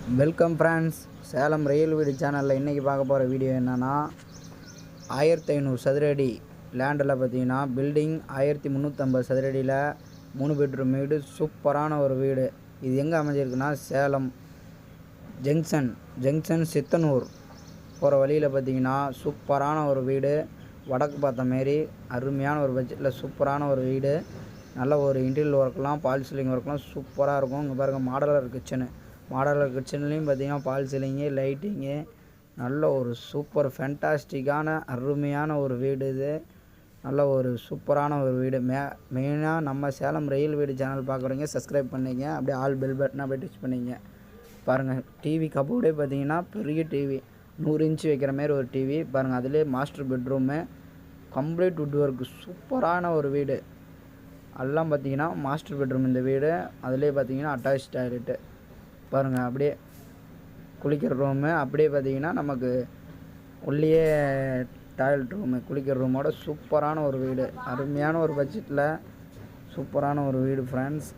Welcome friends. Salem ரயில் வீடு சேனலில் இன்றைக்கி பார்க்க போகிற வீடியோ என்னென்னா 1500 சதுரடி லேண்டில் பார்த்தீங்கன்னா பில்டிங் 1350 சதுரடியில் 3 பெட்ரூம் வீடு, சூப்பரான ஒரு வீடு. இது எங்கே அமைஞ்சிருக்குன்னா சேலம் ஜங்ஷன் சித்தனூர் போகிற வழியில் பார்த்தீங்கன்னா சூப்பரான ஒரு வீடு. வடக்கு பார்த்த மாரி அருமையான ஒரு பட்ஜெட்டில் சூப்பரான ஒரு வீடு. நல்ல ஒரு இன்டீரியர் ஒர்க்லாம் பால் சீலிங் ஒர்க்லாம் சூப்பராக இருக்கும். இங்கே பாருங்கள், மாடலர் கிச்சன்லேயும் பார்த்தீங்கன்னா பால் சீலிங்கு, லைட்டிங்கு, நல்ல ஒரு சூப்பர் ஃபேண்டாஸ்டிக்கான அருமையான ஒரு வீடு. இது நல்ல ஒரு சூப்பரான ஒரு வீடு. மெயினாக நம்ம சேலம் ரயில் வீடு சேனல் பார்க்குறீங்க, சப்ஸ்கிரைப் பண்ணிங்க. அப்படியே ஆல் பெல் பட்டனை அப்படியே டச் பண்ணிங்க. பாருங்கள், டிவி கபோர்டே பார்த்தீங்கன்னா பெரிய டிவி, 100 இன்ச்சு வைக்கிற மாரி ஒரு டிவி பாருங்கள். அதிலே master bedroom, complete would work, சூப்பரான ஒரு வீடு. எல்லாம் பார்த்தீங்கன்னா மாஸ்டர் பெட்ரூம் இந்த வீடு. அதிலே பார்த்தீங்கன்னா அட்டாச் டாய்லெட்டு பாருங்கள். அப்படியே குளிக்கிற ரூமு, அப்படியே பார்த்தீங்கன்னா நமக்கு உள்ளேயே டாய்லெட் ரூமு, குளிக்கிற ரூமோட சூப்பரான ஒரு வீடு. அருமையான ஒரு பட்ஜெட்டில் சூப்பரான ஒரு வீடு ஃப்ரெண்ட்ஸ்.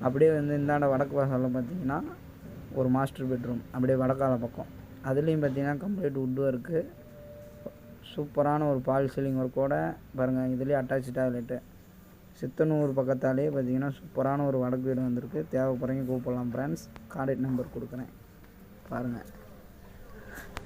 அப்படியே இந்தாண்ட வடக்கு வாசலில் பார்த்தீங்கன்னா ஒரு மாஸ்டர் பெட்ரூம், அப்படியே வடக்கால பக்கம். அதுலேயும் பார்த்தீங்கன்னா கம்ப்ளீட் வுட் ஒர்க்கு, சூப்பரான ஒரு பால் சீலிங் ஒர்க்கோட பாருங்கள். இதுலேயே அட்டாச் டாய்லெட்டு. சித்தனூர் பக்கத்தாலே பார்த்தீங்கன்னா சூப்பரான ஒரு வடக்கு வீடு வந்திருக்கு. தேவைப்படுறீங்க கூப்பிடலாம் ஃப்ரெண்ட்ஸ். கான்டாக்ட் நம்பர் கொடுக்குறேன் பாருங்கள்.